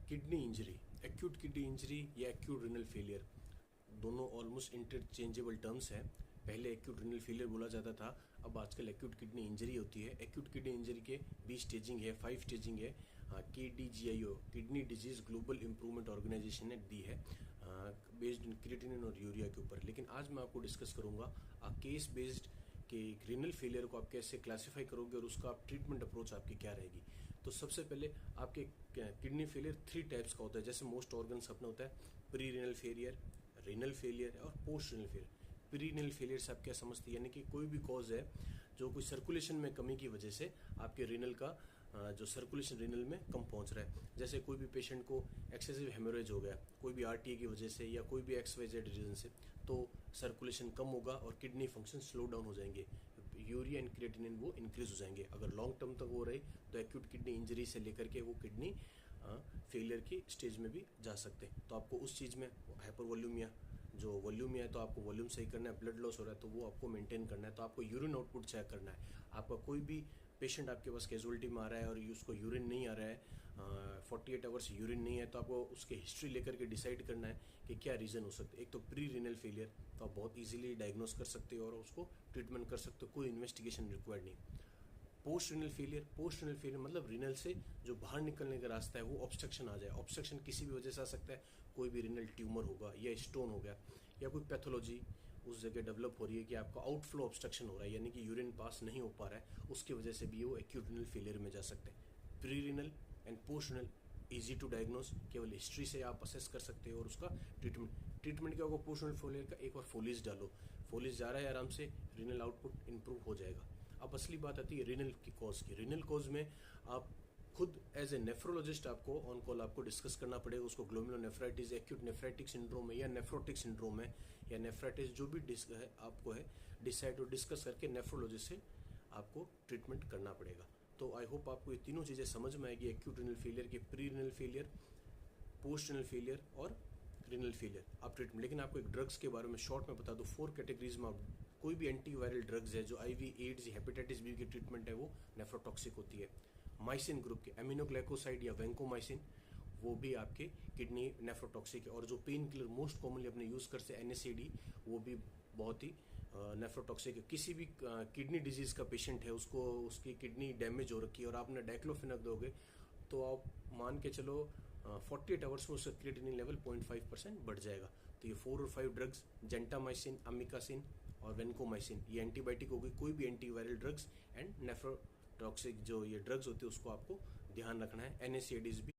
Kidney injury, acute kidney injury या acute renal failure, दोनों almost interchangeable terms हैं। पहले एक्यूट रिनल फेलियर बोला जाता था, अब आजकल एक्यूट किडनी इंजरी होती है। एक्यूट किडनी इंजरी के 20 स्टेजिंग है, 5 स्टेजिंग है। KDGIO, kidney disease global improvement organisation ने दी है, बेस्ड इन क्रिएटिनिन और यूरिया के ऊपर। लेकिन आज मैं आपको डिस्कस करूंगा केस बेस्ड कि रिनल फेलियर को आप कैसे क्लासीफाई करोगे और उसका आप ट्रीटमेंट अप्रोच आपकी क्या रहेगी। तो सबसे पहले आपके किडनी फेलियर 3 टाइप्स का होता है। जैसे मोस्ट ऑर्गन्स अपना होता है pre renal failure, renal failure और post renal failure. Pre renal failure से आप क्या समझते हैं, यानी कि कोई भी कॉज है जो कोई सर्कुलेशन में कमी की वजह से आपके रिनल का जो सर्कुलेशन रिनल में कम पहुंच रहा है। जैसे कोई भी पेशेंट को एक्सेसिव हेमोरेज हो गया कोई भी RTA की वजह से या कोई भी XYZ रीजन से, तो सर्कुलेशन कम होगा और किडनी फंक्शन स्लो डाउन हो जाएंगे, यूरिया एंड क्रिएटिनिन वो इंक्रीज हो जाएंगे। अगर लॉन्ग टर्म तक हो रही तो एक्यूट किडनी इंजरी से लेकर के वो किडनी फेलियर की स्टेज में भी जा सकते हैं। तो आपको उस चीज़ में हाइपर वॉल्यूमिया, जो वॉल्यूमिया है तो आपको वॉल्यूम सही करना है, ब्लड लॉस हो रहा है तो वो आपको मेंटेन करना है, तो आपको यूरिन आउटपुट चेक करना है। आपका कोई भी पेशेंट आपके पास कैजुअलिटी में आ रहा है और उसको यूरिन नहीं आ रहा है, 48 आवर्स यूरिन नहीं है, तो आपको उसके हिस्ट्री लेकर के डिसाइड करना है कि क्या रीज़न हो सकता है। एक तो प्री रिनल फेलियर, तो आप बहुत इजीली डायग्नोस कर सकते हो और उसको ट्रीटमेंट कर सकते हो, कोई इन्वेस्टिगेशन रिक्वायर्ड नहीं। Post renal failure, post renal failure मतलब रिनल से जो बाहर निकलने का रास्ता है वो ऑब्स्ट्रक्शन आ जाए। ऑब्स्ट्रक्शन किसी भी वजह से आ सकता है, कोई भी रिनल ट्यूमर होगा या स्टोन हो गया या कोई पैथोलॉजी उस जगह डेवलप हो रही है कि आपका आउटफ्लो ऑब्स्ट्रक्शन हो रहा है, यानी कि यूरिन पास नहीं हो पा रहा है, उसकी वजह से भी वो एक्यूट रिनल फेलियर में जा सकते हैं। Pre renal and post renal easy to diagnose, केवल हिस्ट्री से आप असेस कर सकते हो और उसका ट्रीटमेंट क्या होगा। पोस्ट रिनल फेलियर का एक बार फोलिज डालो, फोलिज जा रहा है आराम से, रिनल आउटपुट इंप्रूव हो जाएगा। अब असली बात आती है रिनल की कॉज की। रिनल कॉज में आप खुद एज ए नेफ्रोलॉजिस्ट आपको ऑन कॉल आपको डिस्कस करना पड़ेगा उसको ग्लोमेरुलोनेफ्राइटिस, एक्यूट नेफ्राइटिक सिंड्रोम है या नेफ्रोटिक सिंड्रोम है या नेफ्राइटिस, जो भी है आपको है डिसाइड और डिस्कस करके नेफ्रोलॉजिस्ट से आपको ट्रीटमेंट करना पड़ेगा। तो आई होप आपको ये तीनों चीज़ें समझ में आएगी, एक्यूट रिनल फेलियर की, pre renal failure, post renal failure और रिनल फेलियर आप ट्रीटमेंट। लेकिन आपको एक ड्रग्स के बारे में शॉर्ट में बता दो, 4 कैटेगरीज में आप कोई भी एंटीवायरल ड्रग्स है जो IV एड्स हेपेटाइटिस B की ट्रीटमेंट है वो नेफ्रोटॉक्सिक होती है। माइसिन ग्रुप के एमिनोग्लाइकोसाइड या वैंकोमाइसिन वो भी आपके किडनी नेफ्रोटॉक्सिक है। और जो पेन किलर मोस्ट कॉमनली अपने यूज़ करते हैं NSAID, वो भी बहुत ही नेफ्रोटॉक्सिक है। किसी भी किडनी डिजीज का पेशेंट है, उसको उसकी किडनी डैमेज हो रखी है और आपने डाइक्लोफेनाक दोगे तो आप मान के चलो 48 आवर्स में उसका क्रिएटिनिन लेवल 0.5% बढ़ जाएगा। तो ये 4 और 5 ड्रग्स, जेंटामाइसिन, अमिकासिन और वेंकोमाइसिन, ये एंटीबायोटिक हो गई, कोई भी एंटीवायरल ड्रग्स एंड नेफ्रोटॉक्सिक जो ये ड्रग्स होते हैं उसको आपको ध्यान रखना है। NSAIDs भी